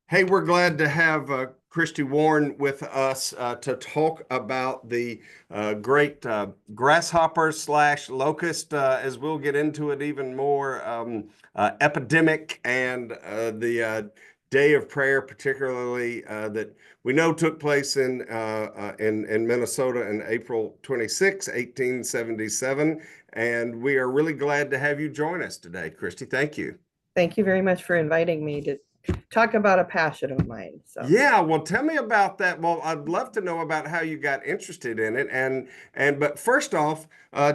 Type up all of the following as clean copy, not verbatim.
Hey, we're glad to have Kristi Warne with us to talk about the great grasshopper slash locust, as we'll get into it even more, epidemic and the day of prayer, particularly that we know took place in Minnesota in April 26, 1877. And we are really glad to have you join us today, Kristi. Thank you. Thank you very much for inviting me to talk about a passion of mine. Yeah, well, tell me about that. Well, I'd love to know about how you got interested in it, and but first off,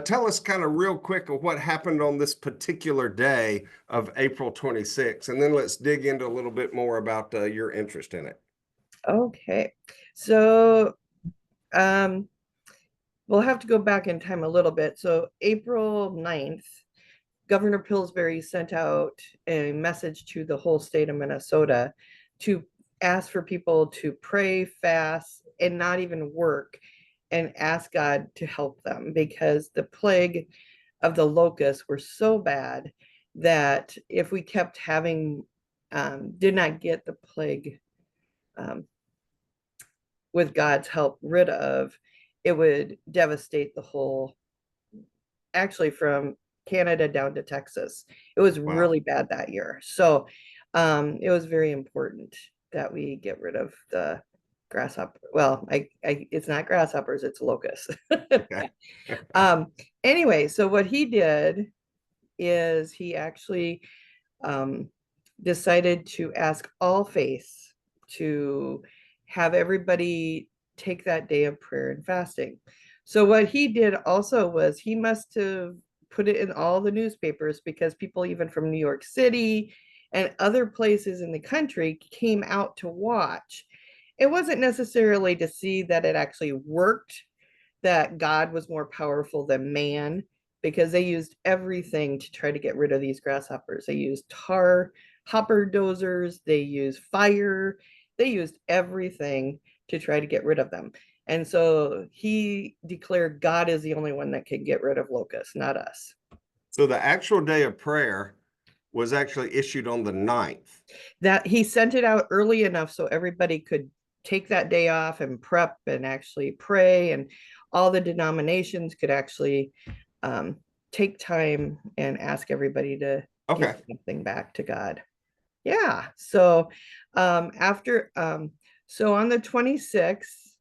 tell us kind of real quick of what happened on this particular day of April 26, and then let's dig into a little bit more about your interest in it. Okay, so um, we'll have to go back in time a little bit. So April 9th, Governor Pillsbury sent out a message to the whole state of Minnesota to ask for people to pray, fast, and not even work, and ask God to help them because the plague of the locusts were so bad that if we kept having, did not get the plague um, with God's help rid of, it would devastate the whole, actually from Canada down to Texas. It was Wow. really bad that year. So it was very important that we get rid of the grasshopper. Well, it's not grasshoppers, it's locusts. Okay. um, anyway, so what he did is he actually um, decided to ask all faiths to have everybody take that day of prayer and fasting. So what he did also was he must have put it in all the newspapers because people even from New York City and other places in the country came out to watch. It wasn't necessarily to see that it actually worked, that God was more powerful than man, because they used everything to try to get rid of these grasshoppers. They used tar hopper dozers, they used fire, they used everything to try to get rid of them. And so he declared God is the only one that can get rid of locusts, not us. So the actual day of prayer was actually issued on the 9th. That he sent it out early enough so everybody could take that day off and prep and actually pray, and all the denominations could actually um, take time and ask everybody to give Okay. something back to God. Yeah. So after so on the 26th,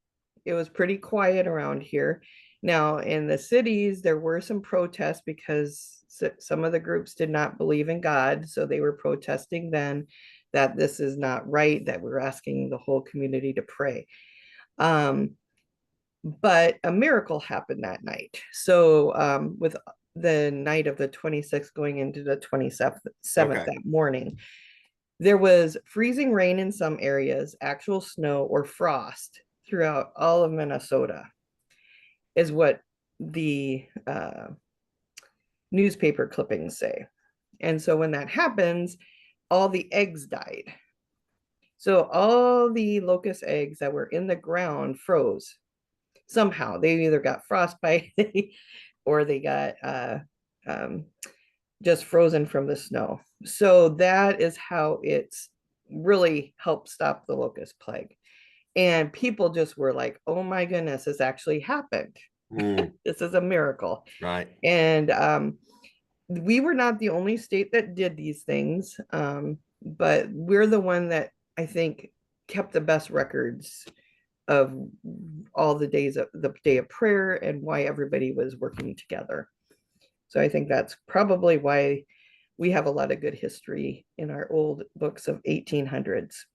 it was pretty quiet around here. Now in the cities, there were some protests because some of the groups did not believe in God. So they were protesting then that this is not right, that we're asking the whole community to pray. Um, but a miracle happened that night. So with the night of the 26th going into the 27th Okay. that morning, there was freezing rain in some areas, actual snow or frost throughout all of Minnesota, is what the newspaper clippings say. And so when that happens, all the eggs died. So all the locust eggs that were in the ground froze somehow. They either got frostbite or they got um, just frozen from the snow. So that is how it's really helped stop the locust plague. And people just were like, oh my goodness, this actually happened. Mm, This is a miracle. right. And we were not the only state that did these things, but we're the one that I think kept the best records of all the days of the day of prayer and why everybody was working together. So I think that's probably why we have a lot of good history in our old books of 1800s.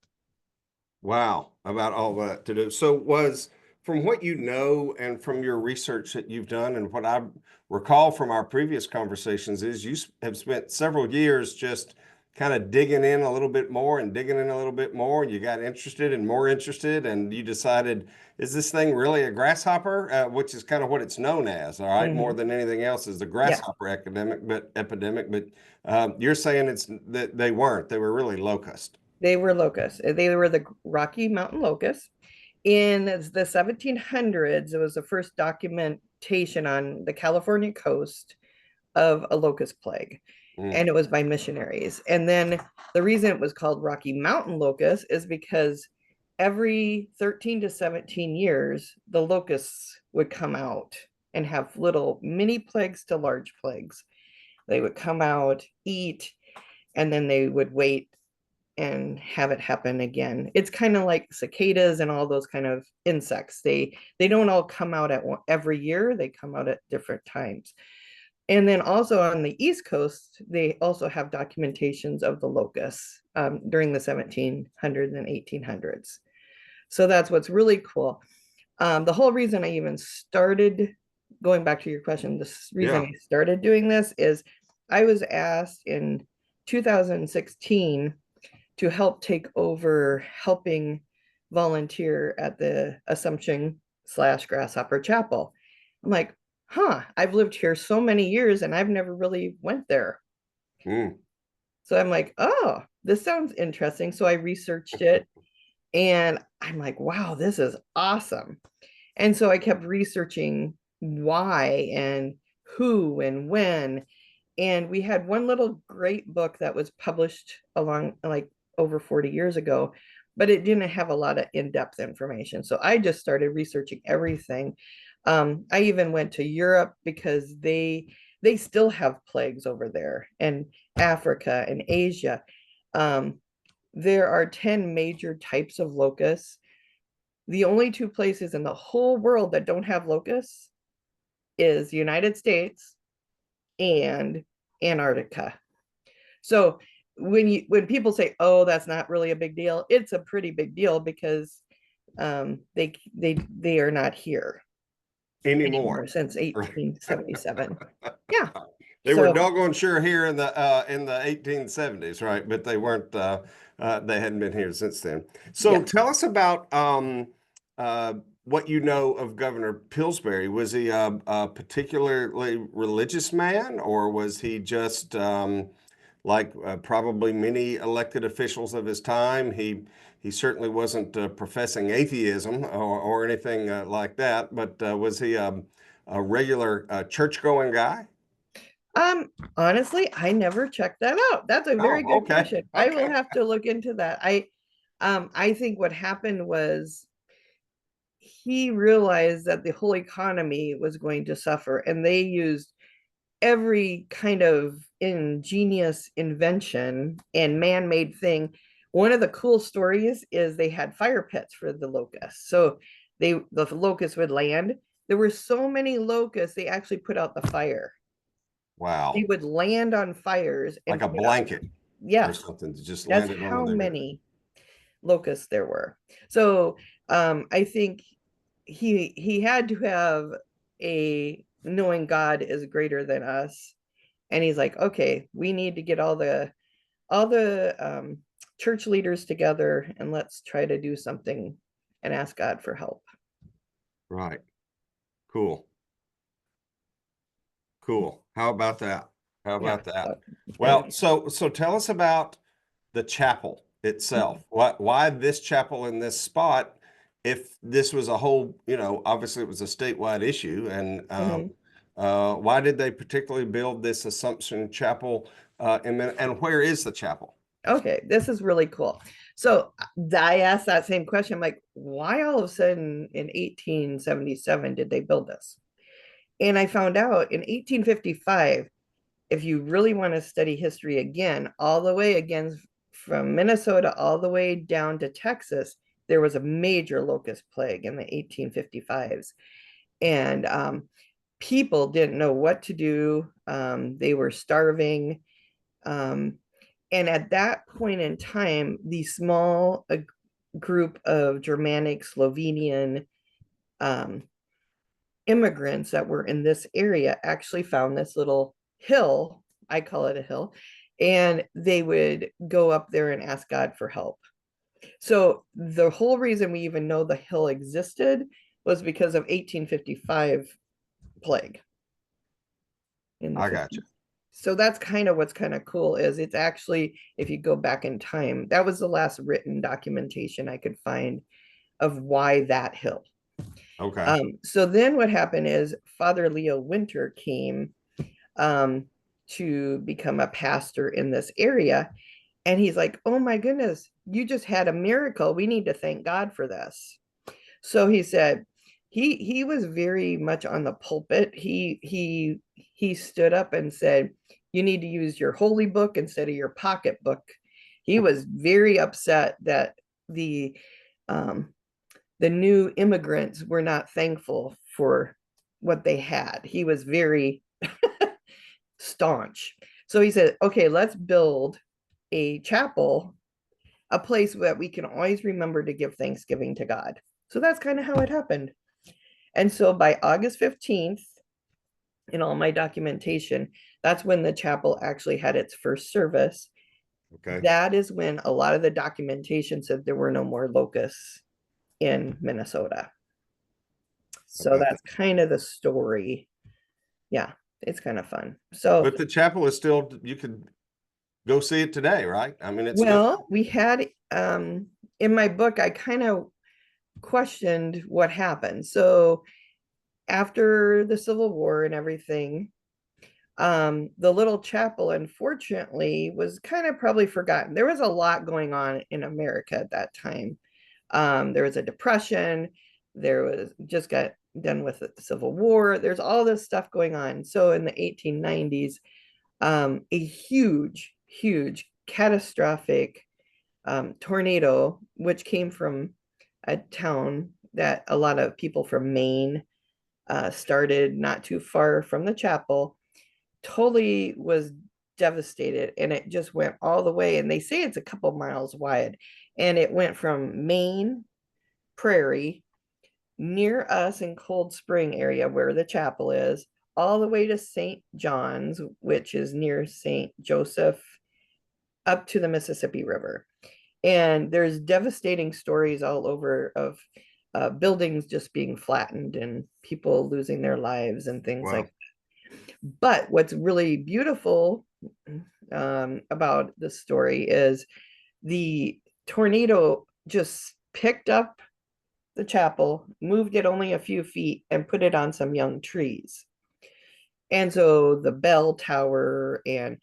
Wow, about all that to do. So was from what you know and from your research that you've done and what I recall from our previous conversations is you have spent several years just kind of digging in a little bit more and digging in a little bit more. You got interested and more interested, and you decided, is this thing really a grasshopper? Which is kind of what it's known as, all right, more Mm-hmm. than anything else is the Yeah, grasshopper epidemic. But you're saying it's that they weren't; they were really locust. they were locusts. They were the Rocky Mountain locusts. In the 1700s, it was the first documentation on the California coast of a locust plague. and it was by missionaries. And then the reason it was called Rocky Mountain locust is because every 13 to 17 years, the locusts would come out and have little mini plagues to large plagues. They would come out, eat, and then they would wait and have it happen again. It's kind of like cicadas and all those kind of insects. They don't all come out at every year. They come out at different times. And then also on the East Coast, they also have documentations of the locusts during the 1700s and 1800s. So that's what's really cool. The whole reason I even started, going back to your question, the reason I started doing this is I was asked in 2016 to help take over helping volunteer at the Assumption/Grasshopper Chapel. I'm like, I've lived here so many years and I've never really went there. So I'm like, oh, this sounds interesting. So I researched it and I'm like, wow, this is awesome. And so I kept researching why and who and when. And we had one little great book that was published along like over 40 years ago, but it didn't have a lot of in-depth information. So I just started researching everything. I even went to Europe because they still have plagues over there, and Africa and Asia. There are 10 major types of locusts. The only two places in the whole world that don't have locusts is the United States and Antarctica. So when people say, oh, that's not really a big deal, it's a pretty big deal because they are not here anymore since 1877. Yeah. They were doggone sure here in the 1870s, right? But they weren't. They hadn't been here since then. So tell us about what you know of Governor Pillsbury. Was he a particularly religious man, or was he just like probably many elected officials of his time? He certainly wasn't professing atheism or anything like that. But was he a regular church-going guy? Honestly, I never checked that out. That's a very good question. I will have to look into that. I think what happened was he realized that the whole economy was going to suffer, and they used every kind of ingenious invention and man-made thing. One of the cool stories is they had fire pits for the locusts. So the locusts would land. There were so many locusts, they actually put out the fire. Wow. They would land on fires. Like a blanket. Yes. Or something to just That's land it how on many locusts there were. So I think he had to have a knowing God is greater than us. And he's like, okay, we need to get all the church leaders together and let's try to do something and ask God for help. Right. Cool. Cool. How about that? How about that? Well, so tell us about the chapel itself. Why this chapel in this spot? If this was a whole, obviously it was a statewide issue, and why did they particularly build this Assumption Chapel? And where is the chapel? Okay, this is really cool. So I asked that same question. I'm like, why all of a sudden in 1877 did they build this? And I found out in 1855, if you really want to study history again, all the way again from Minnesota all the way down to Texas, there was a major locust plague in the 1855s. And people didn't know what to do. They were starving. And at that point in time, the small group of Germanic, Slovenian immigrants that were in this area actually found this little hill. I call it a hill. And they would go up there and ask God for help. So the whole reason we even know the hill existed was because of 1855 plague. I got you. So that's kind of what's kind of cool is it's actually, if you go back in time, that was the last written documentation I could find of why that hill. Okay. So then what happened is Father Leo Winter came to become a pastor in this area. And he's like, oh my goodness, you just had a miracle. We need to thank God for this. So he said, he was very much on the pulpit. He stood up and said, you need to use your holy book instead of your pocketbook. He was very upset that the new immigrants were not thankful for what they had. He was very staunch. So he said, okay, let's build a chapel, a place that we can always remember to give thanksgiving to God. So that's kind of how it happened. And so by August 15th, in all my documentation, that's when the chapel actually had its first service. Okay. That is when a lot of the documentation said there were no more locusts in Minnesota. So Okay. that's kind of the story. Yeah, it's kind of fun. So, But the chapel is still, you could go see it today, right? I mean, it's well, still... we had in my book, I kind of questioned what happened. So after the Civil War and everything, the little chapel, unfortunately, was kind of probably forgotten. There was a lot going on in America at that time. There was a depression. There was just got done with the Civil War. There's all this stuff going on. So in the 1890s, a huge, catastrophic tornado, which came from a town that a lot of people from Maine started not too far from the chapel, totally was devastated, and it just went all the way. And they say it's a couple miles wide, and it went from Maine Prairie near us in Cold Spring area where the chapel is, all the way to St. John's, which is near St. Joseph, up to the Mississippi River. And there's devastating stories all over of buildings just being flattened and people losing their lives and things Wow. like that. But what's really beautiful about the story is the tornado just picked up the chapel, moved it only a few feet, and put it on some young trees. And so the bell tower and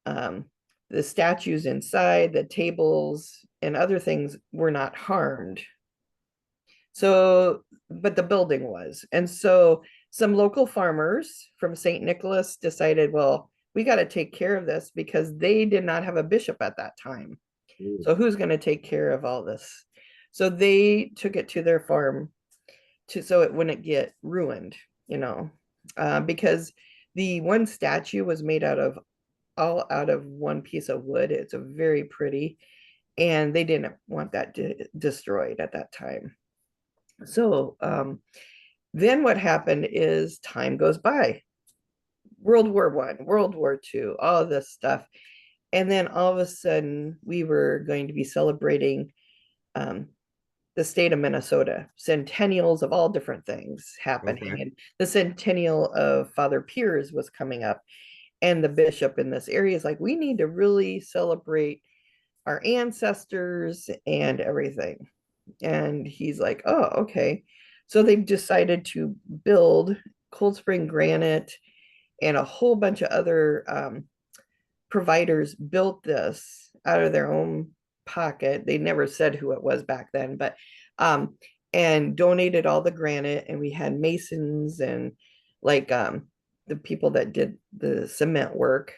the statues inside, the tables, and other things were not harmed. So, but the building was. And so some local farmers from St. Nicholas decided, well, we got to take care of this because they did not have a bishop at that time. So who's going to take care of all this? So they took it to their farm so it wouldn't get ruined, because the one statue was made all out of one piece of wood. It's a very pretty, and they didn't want that destroyed at that time. So then what happened is time goes by. World War I, World War II, all of this stuff. And then all of a sudden we were going to be celebrating the state of Minnesota, centennials of all different things happening. Okay. And the centennial of Father Piers was coming up. And the bishop in this area is like, we need to really celebrate our ancestors and everything. And he's like, oh, okay. So they've decided to build Cold Spring Granite, and a whole bunch of other providers built this out of their own pocket. They never said who it was back then, but and donated all the granite. And we had masons and like the people that did the cement work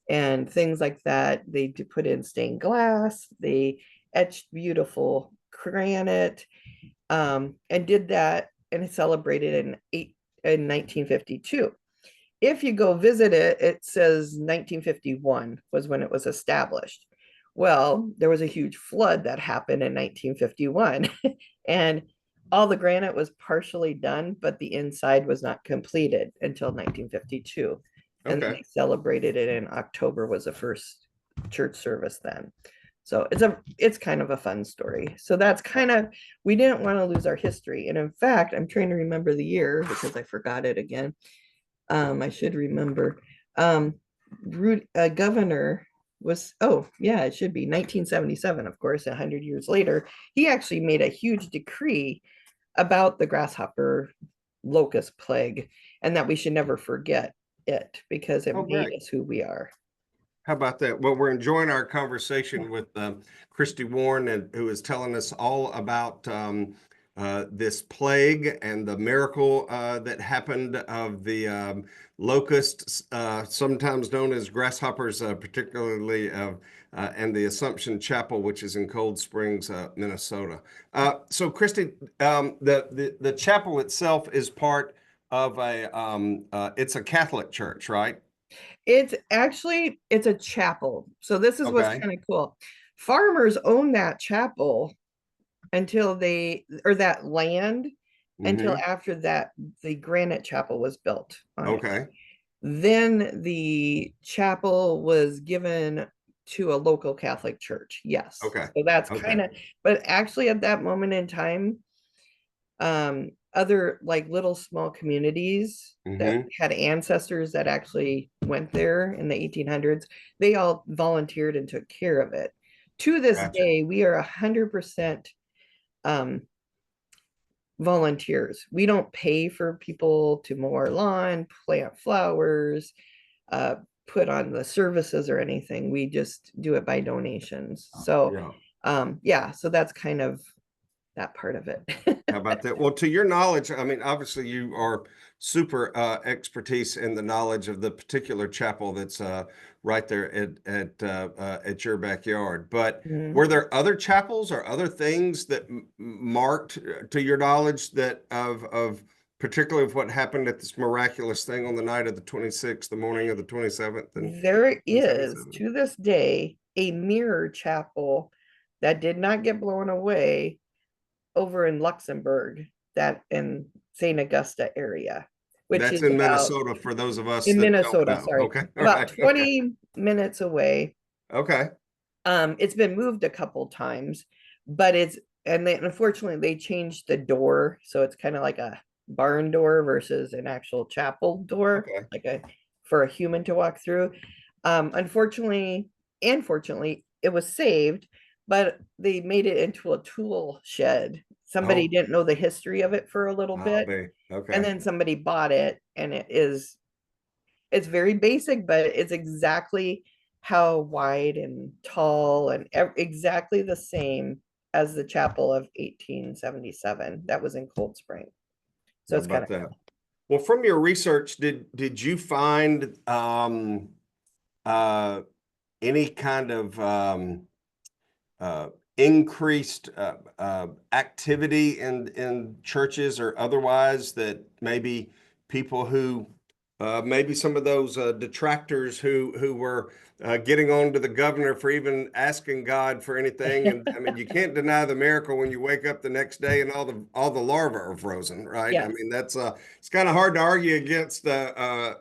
and things like that. They put in stained glass. They etched beautiful granite, and did that and celebrated in 1952. If you go visit it, it says 1951 was when it was established. Well, there was a huge flood that happened in 1951 and all the granite was partially done, but the inside was not completed until 1952. And then Okay. they celebrated it in October was the first church service then. So it's kind of a fun story. So that's kind of, we didn't want to lose our history. And in fact, I'm trying to remember the year because I forgot it again. I should remember. Governor was, oh yeah, it should be 1977, of course, 100 years later. He actually made a huge decree about the grasshopper locust plague and that we should never forget it because it Oh, made great. us who we are. How about that? Well, we're enjoying our conversation with Kristi Warne, and who is telling us all about this plague and the miracle that happened of the locusts, sometimes known as grasshoppers, particularly and the Assumption Chapel, which is in Cold Springs, Minnesota. So, Kristi, the chapel itself is part of it's a Catholic church, right? It's a chapel. So this is what's Okay. kind of cool. Farmers own that chapel until or that land until Hmm. after that the granite chapel was built on it. Okay. Then the chapel was given to a local Catholic church. Yes. Okay. So that's Okay. kind of, but actually at that moment in time, other like little small communities that Hmm. had ancestors that actually went there in the 1800s, they all volunteered and took care of it. To this Gotcha. day, we are 100% volunteers. We don't pay for people to mow our lawn, plant flowers, uh, put on the services or anything. We just do it by donations. So, Yeah. yeah, so that's kind of that part of it. How about that? Well, to your knowledge, I mean, obviously you are super expertise in the knowledge of the particular chapel that's right there at your backyard. But Mhm. were there other chapels or other things that marked, to your knowledge, that of particularly of what happened at this miraculous thing on the night of the 26th, the morning of the 27th, and There is 77? to this day a mirror chapel that did not get blown away over in Luxembourg, that in St. Augusta area, which That's is in about Minnesota for those of us in that don't Minnesota, know. sorry, Okay. All about right. Okay. 20 minutes away. Okay. It's been moved a couple times, but and they unfortunately they changed the door, so it's kind of like a barn door versus an actual chapel door, Okay. like a for a human to walk through. Unfortunately and fortunately, it was saved, but they made it into a tool shed. Somebody Oh, didn't know the history of it for a little I'll bit, be and okay. then somebody bought it, and it's very basic, but it's exactly how wide and tall and exactly the same as the chapel of 1877 that was in Cold Spring. So How it's kind about of that? cool. Well, from your research, did you find uh, any kind of uh, increased activity in churches or otherwise, that maybe people who maybe some of those detractors who were getting on to the governor for even asking God for anything? And I mean, you can't deny the miracle when you wake up the next day and all the larvae are frozen, right? I Yes. mean, that's it's kind of hard to argue against uh,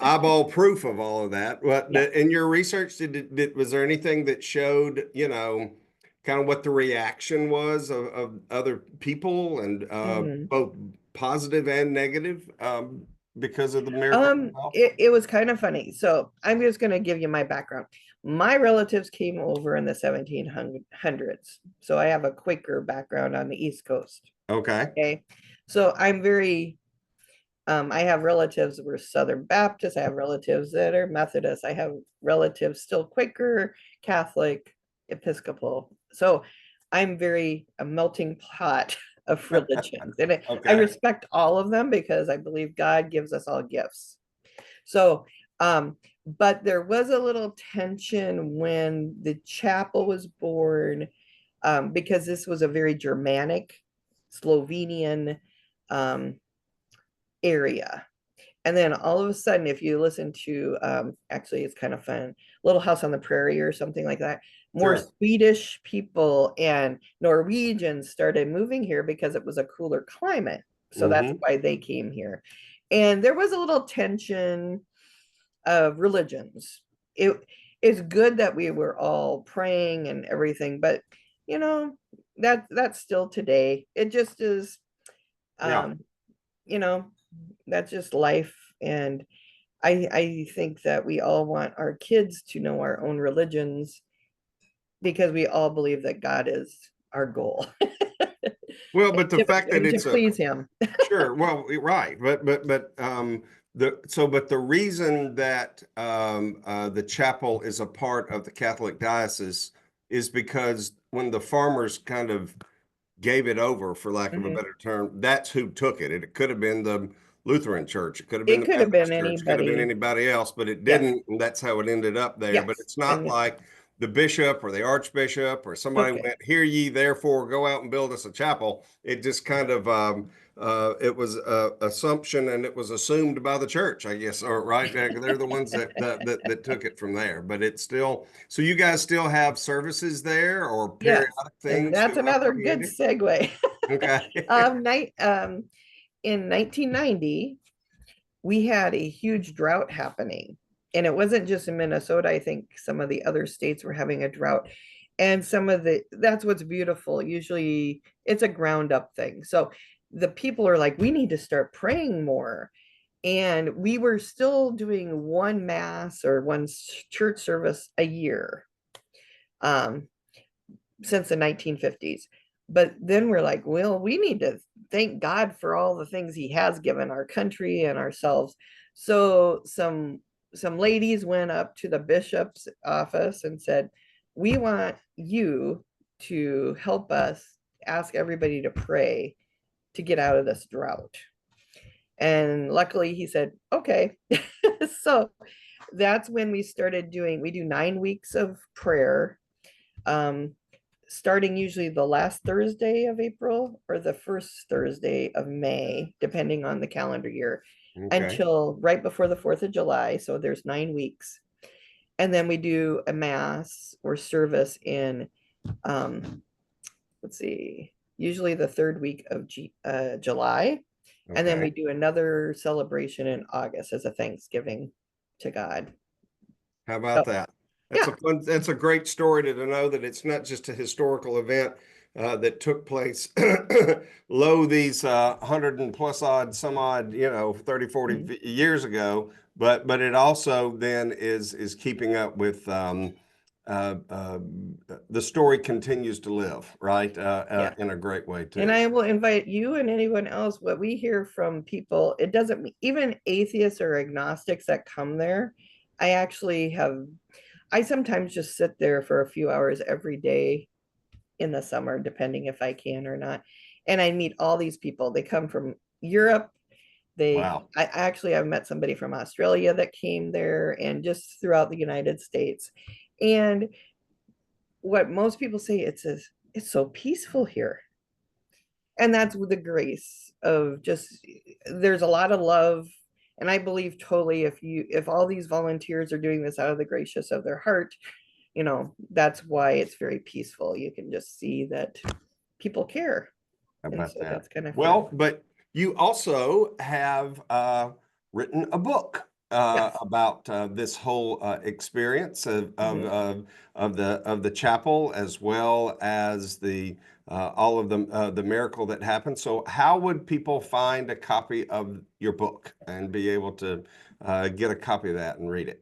eyeball proof of all of that. What Yeah. in your research, was there anything that showed, kind of what the reaction was of other people, and Mhm. both positive and negative, because of the miracle itself? It was kind of funny. So I'm just going to give you my background. My relatives came over in the 1700s. So I have a Quaker background on the East Coast. Okay. Okay. So I'm very I have relatives that were Southern Baptist. I have relatives that are Methodist. I have relatives still Quaker, Catholic, Episcopal. So I'm very a melting pot of religions. And I Okay. respect all of them because I believe God gives us all gifts. So, but there was a little tension when the chapel was born, because this was a very Germanic, Slovenian area. And then all of a sudden, if you listen to, actually, it's kind of fun, Little House on the Prairie or something like that, more Sure. Swedish people and Norwegians started moving here because it was a cooler climate. So that's Hmm. why they came here. And there was a little tension of religions. It is good that we were all praying and everything, but you know, that's still today. It just is, Yeah. um, you know, that's just life. And I think that we all want our kids to know our own religions because we all believe that God is our goal. Well, but the fact that To it's a please him. Sure. Well, right. But But the reason that the chapel is a part of the Catholic diocese is because when the farmers kind of gave it over, for lack of a Mhm. better term, that's who took it. It could have been the Lutheran Church, it could have been It the could have been Methodist Church, it could have been anybody. anybody else, but it Yes, didn't, and that's how it ended up there. But yes. it's not And like the bishop or the archbishop or somebody okay. went, "Hear ye, therefore go out and build us a chapel." It just kind of it was a assumption, and it was assumed by the church, I guess, or right? They're the ones that took it from there. But it's still, so you guys still have services there or Yes. periodic And things that's another good created? segue. Okay. Night in 1990, we had a huge drought happening. And it wasn't just in Minnesota. I think some of the other states were having a drought. And that's what's beautiful. Usually it's a ground up thing. So the people are like, we need to start praying more. And we were still doing one mass or one church service a year um, since the 1950s. But then we're like, well, we need to thank God for all the things he has given our country and ourselves. So some ladies went up to the bishop's office and said, we want you to help us ask everybody to pray to get out of this drought. And luckily he said, okay. So that's when we do 9 weeks of prayer. Um, Starting usually the last Thursday of April or the first Thursday of May, depending on the calendar year, Okay. until right before the 4th of July. So there's 9 weeks. And then we do a mass or service in, um, let's see, usually the third week of July. And then we Okay. do another celebration in August as a Thanksgiving to God. How So, about that? yeah. That's a great story to know that it's not just a historical event that took place these 100 and plus odd, some odd, 30, 40 Mhm. years ago, but it also then is keeping up with uh, uh, the story continues to live, right? Yeah. In a great way And too. I will invite you and anyone else, what we hear from people, it doesn't mean even atheists or agnostics that come there. I actually have, I sometimes just sit there for a few hours every day in the summer, depending if I can or not. And I meet all these people. They come from Europe. Wow. I actually, I've met somebody from Australia that came there and just throughout the United States. And what most people say, it's so peaceful here. And that's with the grace of just, there's a lot of love. And I believe totally if all these volunteers are doing this out of the gracious of their heart, that's why it's very peaceful. You can just see that people care. How And about so that? that's kind of fun. Well, but you also have written a book Yes. about this whole experience Mhm. of the chapel, as well as the all of the miracle that happened. So, how would people find a copy of your book and be able to get a copy of that and read it?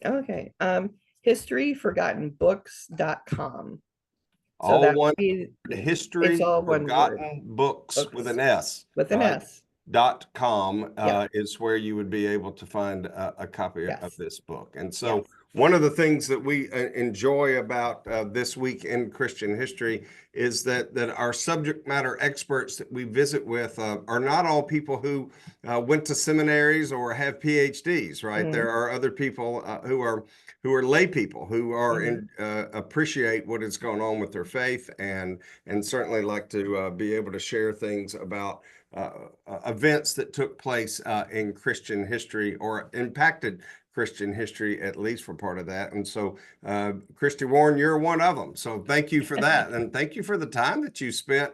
Okay. Historyforgottenbooks.com. So All that one would be, it's history all one word, forgotten books with books an S, with an right? S. .com Yeah. is where you would be able to find a copy of Yes. this book. And so Yes. one of the things that we enjoy about this week in Christian history is that our subject matter experts that we visit with are not all people who went to seminaries or have PhDs, right? Mm-hmm. There are other people who are lay people who are Mm-hmm. appreciate what is going on with their faith and certainly like to be able to share things about events that took place in Christian history or impacted Christian history, at least for part of that. And so, Kristi Warne, you're one of them. So thank you for that. And thank you for the time that you spent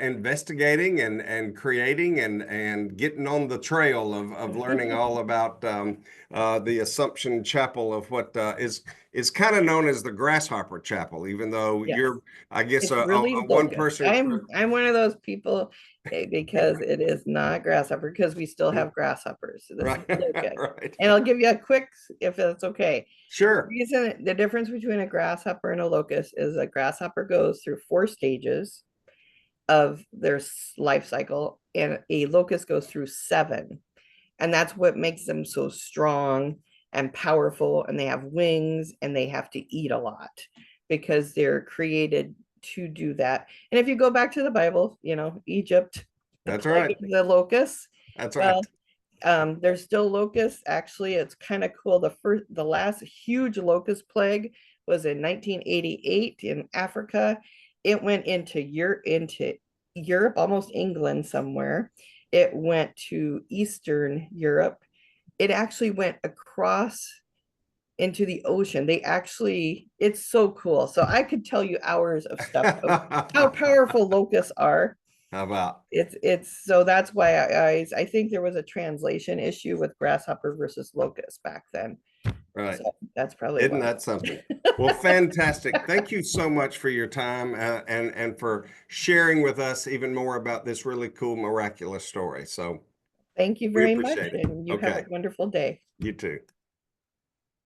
investigating and creating and getting on the trail of learning all about the Assumption Chapel of what is kind of known as the Grasshopper Chapel, even though Yes. you're, I guess, It's really a one locust. person. I'm one of those people because it is not grasshopper because we still have grasshoppers. So this is Right, locust. right. And I'll give you a quick, if that's okay. Sure. The difference between a grasshopper and a locust is a grasshopper goes through 4 stages of their life cycle, and a locust goes through 7. And that's what makes them so strong and powerful, and they have wings and they have to eat a lot because they're created to do that. And if you go back to the Bible, you know, Egypt, That's right. the locusts, That's well, right. there's still locusts. Actually, it's kind of cool. The last huge locust plague was in 1988 in Africa. It went into Europe, almost England somewhere. It went to Eastern Europe. It actually went across into the ocean. It's so cool. So I could tell you hours of stuff of how powerful locusts are. How about? It's so that's why I think there was a translation issue with grasshopper versus locust back then. Right. So that's probably Isn't why. that something? Well, fantastic. Thank you so much for your time and for sharing with us even more about this really cool, miraculous story. So Thank you we very much, appreciate it. and you have a Okay. wonderful day. You too.